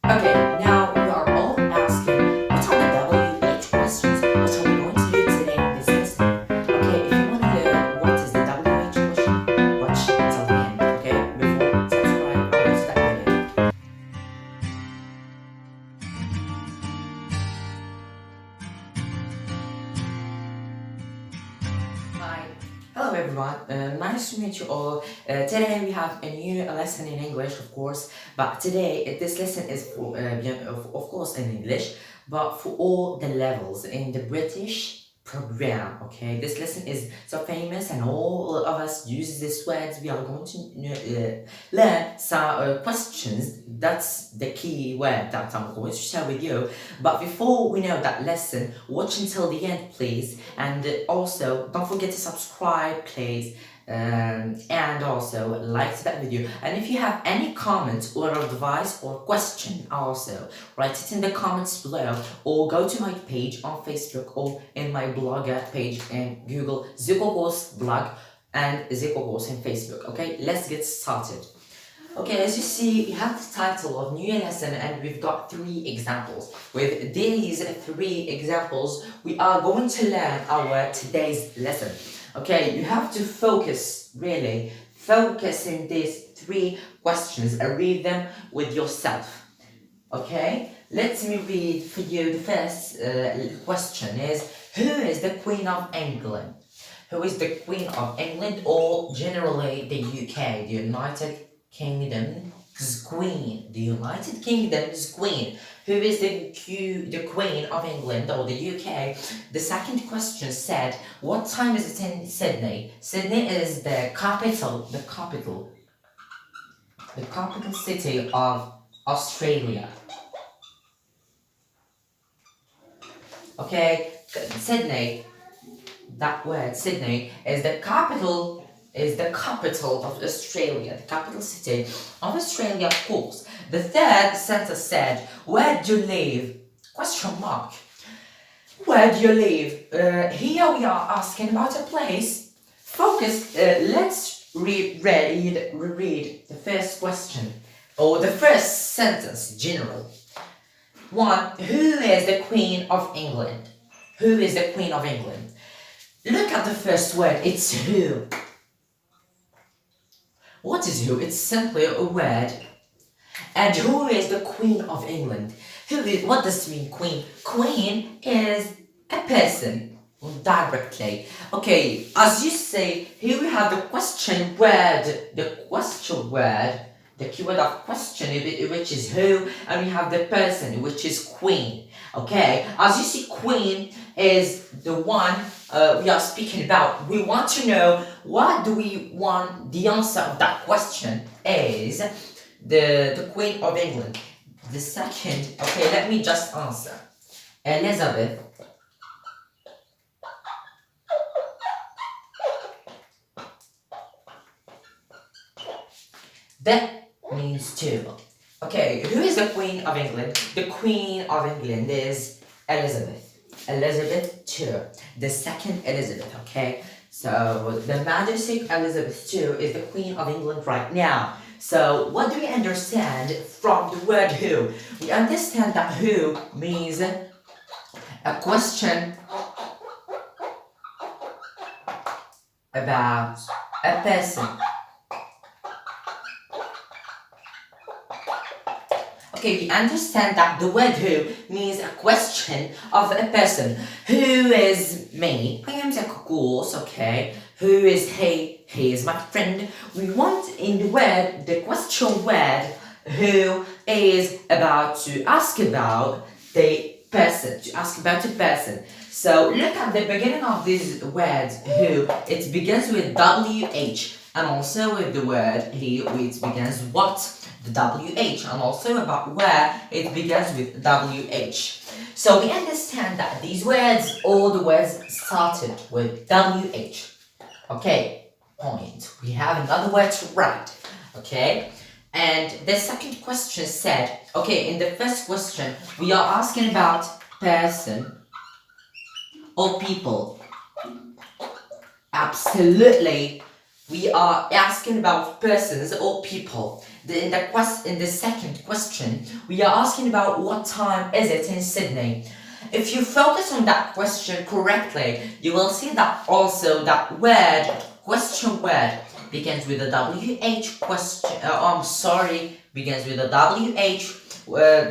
Okay, now we are all asking, what are the WH questions? What are we going to do today in this lesson? Okay, if you want to learn what is the WH question, watch until the end, okay? Before, subscribe, or watch that video. Hi. Hello everyone, nice to meet you all. Today we have a new lesson in English, of course, but today this lesson is for, of course in English, but for all the levels in the British program, okay? This lesson is so famous and all of us use these words. We are going to learn some questions. That's the key word that I'm going to share with you. But before we know that lesson, watch until the end, please. And also, don't forget to subscribe, please. And also like that video. And if you have any comments or advice or question, also write it in the comments below, or go to my page on Facebook or in my blogger page and Google Zikogos blog and Zikogos in Facebook. Okay, let's get started. Okay, as you see, you have the title of new lesson and we've got 3 examples. With these 3 examples, we are going to learn our today's lesson. Okay, you have to focus, really, focus in these 3 questions and read them with yourself. Okay, let me read for you. The first question is, who is the Queen of England? Who is the Queen of England, or generally the UK, the United Kingdom's Queen? The United Kingdom's Queen. Who is the Queen of England or the UK? The second question said, what time is it in Sydney? Sydney is the capital city of Australia. Okay, Sydney, that word Sydney is the capital of Australia, the capital city of Australia, of course. The third sentence said, where do you live? Question mark. Where do you live? Here we are asking about a place. Focus, let's reread the first question, or the first sentence, general. 1. Who is the Queen of England? Who is the Queen of England? Look at the first word, it's who. What is who? It's simply a word. And who is the Queen of England? What does it mean, Queen? Queen is a person, directly. Okay, as you say, here we have the question word, the keyword of question, which is who, and we have the person, which is Queen. Okay, as you see, Queen is the one we are speaking about. We want to know, what do we want? The answer of that question is the Queen of England. The second, okay, let me just answer. Elizabeth. That means 2. Okay, who is the Queen of England? The Queen of England is Elizabeth. Elizabeth II. The second Elizabeth, okay? So, the Majesty Elizabeth II is the Queen of England right now. So, what do we understand from the word who? We understand that who means a question about a person. Okay, we understand that the word who means a question of a person. Who is me? I am Zach, okay? Who is he? He is my friend. We want in the word, the question word, who is about to ask about the person, to ask about a person. So look at the beginning of these words, who. It begins with WH, and also with the word he, which begins what? The WH, and also about where it begins with WH. So we understand that these words, all the words started with WH. Okay, point. We have another word to write. Okay, and the second question said, okay, in the first question, we are asking about person or people. Absolutely. We are asking about persons or people. in the second question, we are asking about what time is it in Sydney. If you focus on that question correctly, you will see that also that word, question word, begins with a WH question. Begins with a WH.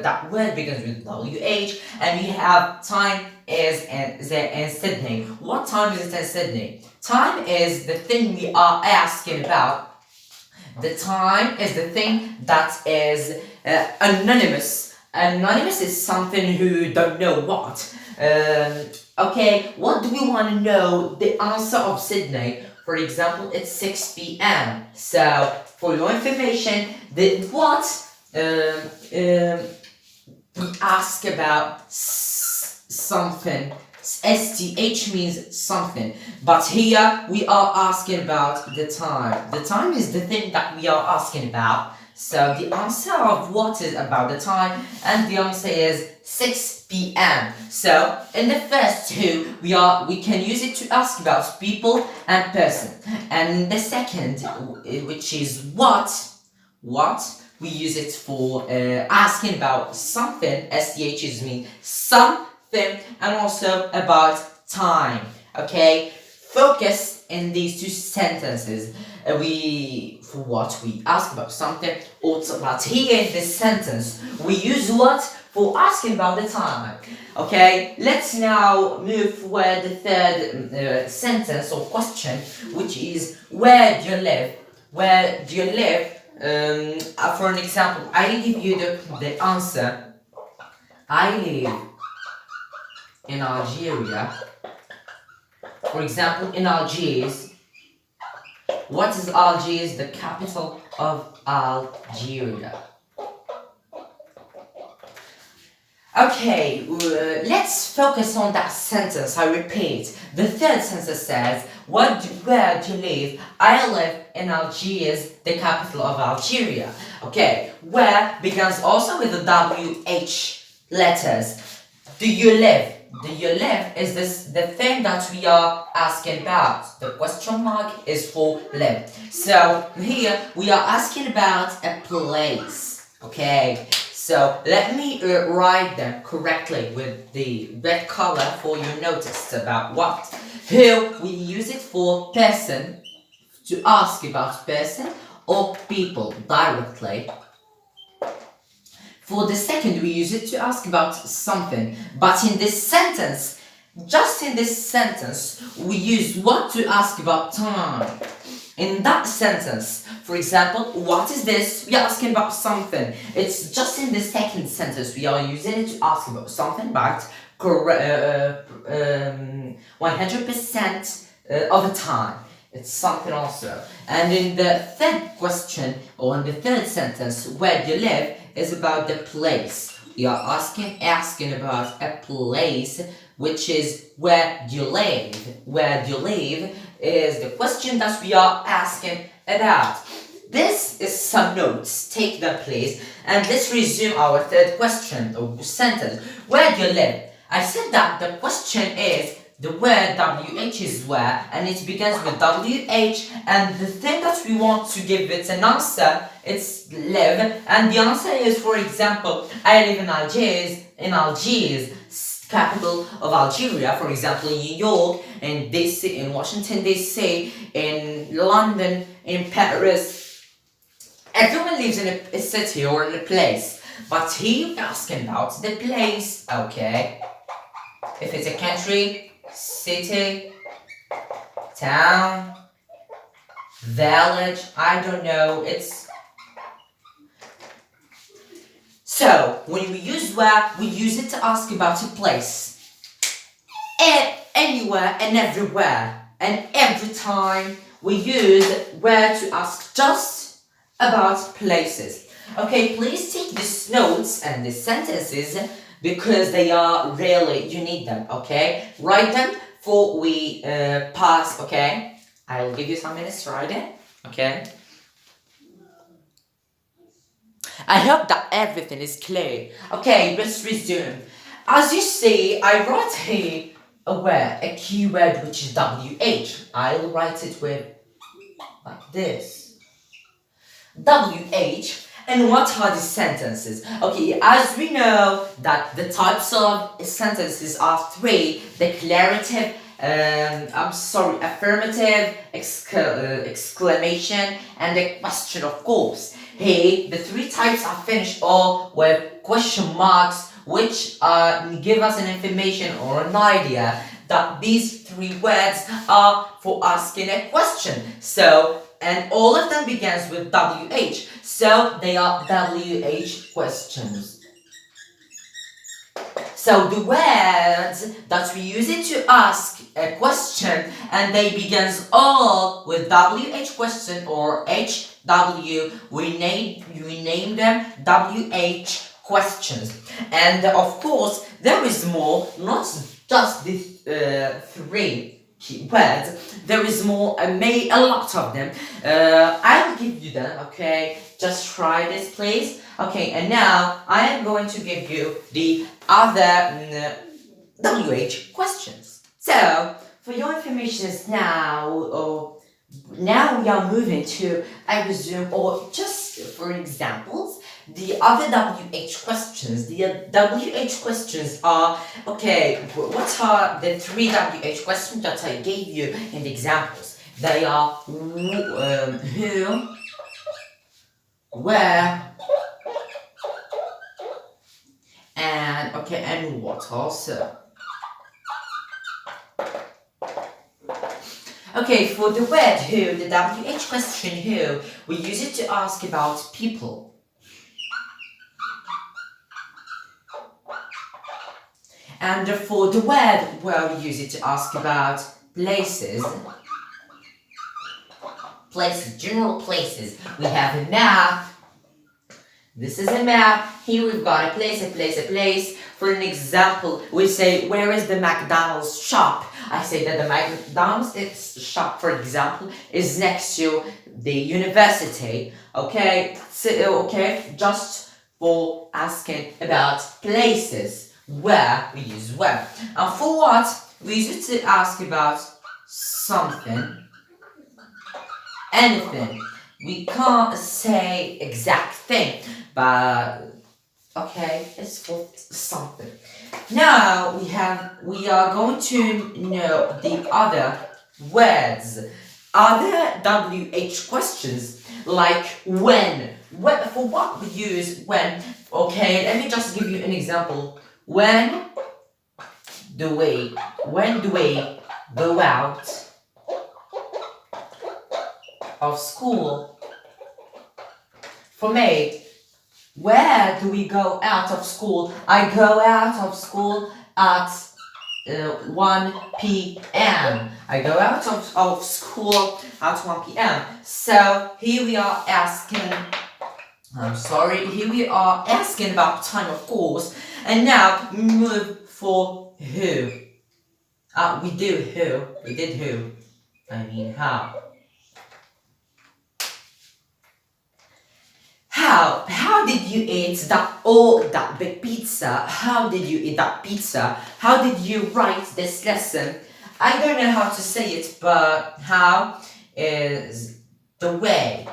That word begins with WH, and we have time is in Sydney. What time is it in Sydney? Time is the thing we are asking about. The time is the thing that is anonymous. Anonymous is something who don't know what. Okay, what do we want to know? The answer of Sydney. For example, it's 6 p.m. So, for your information, the what we ask about something. STH means something, but here we are asking about the time. The time is the thing that we are asking about. So the answer of what is about the time, and the answer is 6 p.m. So in the first two, we can use it to ask about people and person. And the second, which is what we use it for asking about something. STH means something, and also about time. Okay, focus in these two sentences. For what we ask about something, also about here in this sentence we use what for asking about the time. Okay, let's now move toward the third sentence or question, which is where do you live? Where do you live? For an example, I will give you the answer. I live in Algeria. For example, in Algiers. What is Algiers? The capital of Algeria. Okay, let's focus on that sentence. I repeat. The third sentence says, where do you live? I live in Algiers, the capital of Algeria. Okay, where begins also with the WH letters. Do you live? Do you live is the thing that we are asking about. The question mark is for live. So here we are asking about a place. Okay, so let me write them correctly with the red color for your notice about what. Here we use it for person, to ask about person or people directly. For the second, we use it to ask about something. But in this sentence, just in this sentence, we use what to ask about time. In that sentence, for example, what is this? We are asking about something. It's just in the second sentence, we are using it to ask about something, but 100% of the time. It's something also. And in the third question, or in the third sentence, where do you live, is about the place. We are asking about a place, which is where do you live. Where do you live is the question that we are asking about. This is some notes. Take them, please. And let's resume our third question or sentence. Where do you live? I said that the question is the word WH is where, and it begins with WH, and the thing that we want to give it an answer, it's live, and the answer is, for example, I live in Algiers, capital of Algeria, for example, in New York, in DC, in Washington DC, in London, in Paris. Everyone lives in a city or in a place, but here we're asking about the place, okay? If it's a country, city, town, village, I don't know, it's... So, when we use where, we use it to ask about a place. Anywhere and everywhere, and every time we use where to ask just about places. Okay, please take these notes and these sentences because they are really, you need them, okay? Write them before we pass, okay? I'll give you some minutes to write it, okay? I hope that everything is clear. Okay, let's resume. As you see, I wrote here a word, a keyword which is WH. I'll write it with like this. WH. And what are the sentences? Okay, as we know that the types of sentences are three: declarative, affirmative, exclamation, and a question, of course. Hey, the three types are finished all with question marks, which give us an information or an idea that these three words are for asking a question. So, and all of them begins with WH. So they are WH questions. So the words that we use it to ask a question, and they begins all with WH question or HW, we name them WH questions. And of course, there is more, not just these three words. There is more, a lot of them. I'll give you them, okay? Just try this, please. Okay, and now I am going to give you the other WH questions. So, for your information is now we are moving to, I resume, or just for examples, the other WH questions. The WH questions are, okay, what are the three WH questions that I gave you in the examples? They are who, where, and what also. Okay, for the word who, the WH question who, we use it to ask about people. And for the word where we use it to ask about places, general places, we have a map. This is a map. Here we've got a place. For an example, we say, where is the McDonald's shop? I say that the McDonald's shop, for example, is next to the university. Okay, just for asking about places. Where, we use where. And for what, we use it to ask about something, anything. We can't say exact thing, but okay, it's for something. Now we are going to know the other words, other WH questions, like when. For what we use when. Okay, let me just give you an example. When do we go out of school? For me, where do we go out of school? I go out of school at 1 p.m. I go out of school at 1 p.m. So here we are asking, here we are asking about time, of course. And now we move for who. We did who. I mean how. How did you eat that big pizza? How did you eat that pizza? How did you write this lesson? I don't know how to say it, but how is the way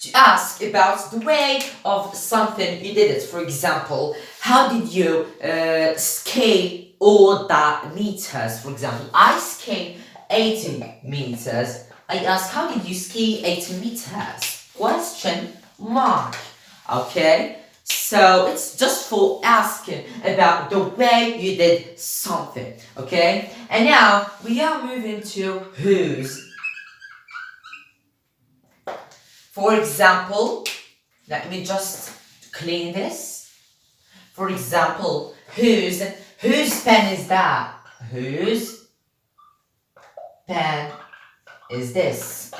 to ask about the way of something you did it. For example, how did you skate all that meters? For example, I skate 80 meters. I ask, how did you ski 80 meters? Question mark. Okay? So it's just for asking about the way you did something. Okay? And now we are moving to whose. For example, let me just clean this. For example, whose pen is that? Whose pen is this?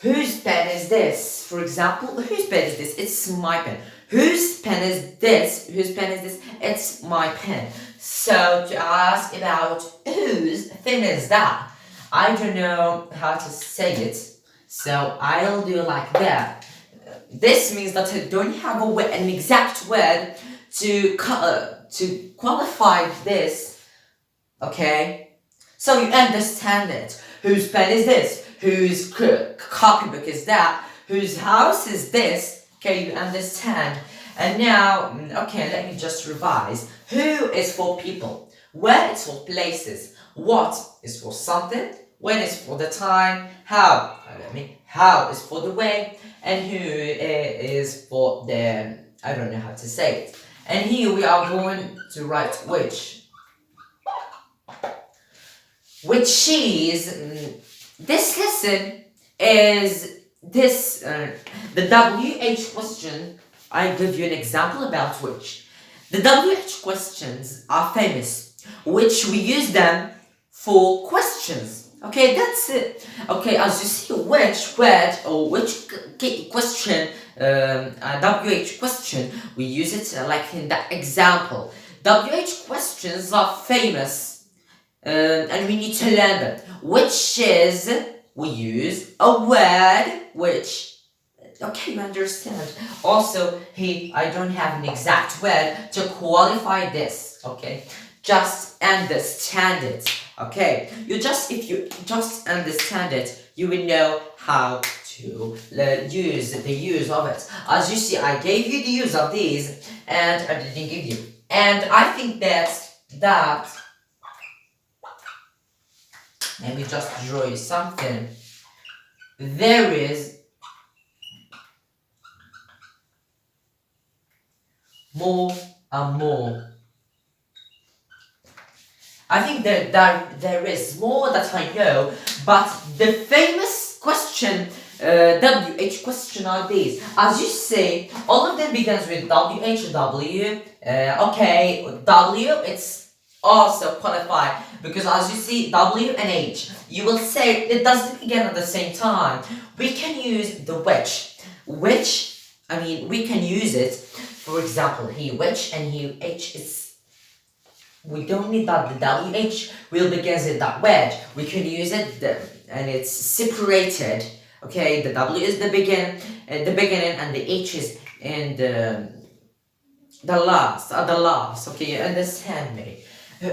Whose pen is this? For example, whose pen is this? It's my pen. Whose pen is this? Whose pen is this? It's my pen. So to ask about whose pen is that? I don't know how to say it, so I'll do like that. This means that I don't have an exact word to qualify this, okay? So you understand it. Whose pen is this? Whose copybook is that? Whose house is this? Okay, you understand. And now, okay, let me just revise. Who is for people? Where is for places? What is for something? When is for the time? How is for the way? And who is for the, I don't know how to say it. And here we are going to write which. Which is, this lesson is this, the WH question. I give you an example about which. The WH questions are famous, which we use them for questions. Okay, that's it. Okay, as you see, which word or which question, WH question, we use it like in that example. WH questions are famous, and we need to learn them. Which is, we use a word which, okay, you understand. Also, I don't have an exact word to qualify this, okay? Just understand it, okay? If you just understand it, you will know how to use the use of it. As you see, I gave you the use of these, and I didn't give you. And I think that let me just draw you something. There is more and more. I think that there is more that I know, but the famous question, WH question are these. As you see, all of them begins with WH, W. Okay, W, it's also qualified because as you see, W and H, you will say it doesn't begin at the same time. We can use the which, we can use it. For example, he which and he H is. We don't need that. The WH will begin with that word. We can use it and it's separated. Okay, the W is the beginning, and the H is in the last. Okay, you understand me? WH,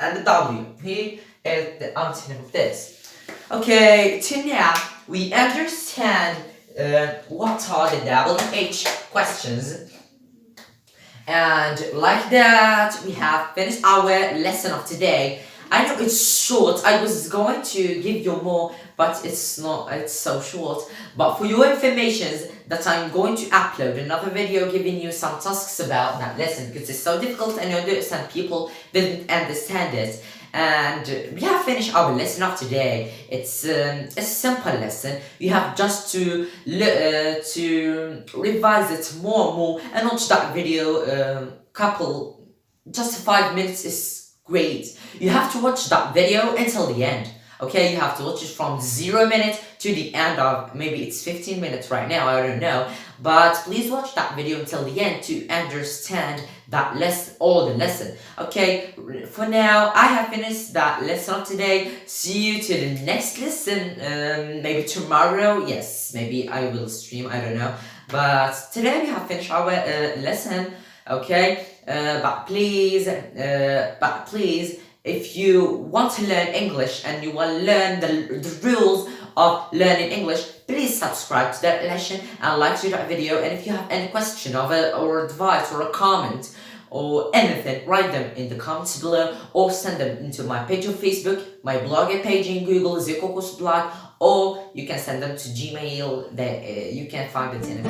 and the W. Here is the antonym of this. Okay, till now we understand what are the WH questions, and like that we have finished our lesson of today. I know it's short. I was going to give you more, but it's not. It's so short. But for your information, that I'm going to upload another video giving you some tasks about that lesson because it's so difficult and you understand people didn't understand it. And we have finished our lesson of today. It's a simple lesson. You have just to revise it more and more and watch that video. Just 5 minutes is great. You have to watch that video until the end. Okay, you have to watch it from 0 minutes to the end of, maybe it's 15 minutes right now, I don't know. But please watch that video until the end to understand that lesson, all the lesson. Okay, for now, I have finished that lesson of today. See you to the next lesson, maybe tomorrow. Yes, maybe I will stream, I don't know. But today we have finished our lesson, okay? But please, if you want to learn English and you want to learn the rules of learning English, please subscribe to that lesson and like to that video. And if you have any question or advice or a comment or anything, write them in the comments below or send them into my page on Facebook, my blogger page in Google, Zikokos blog, or you can send them to Gmail. You can find it in the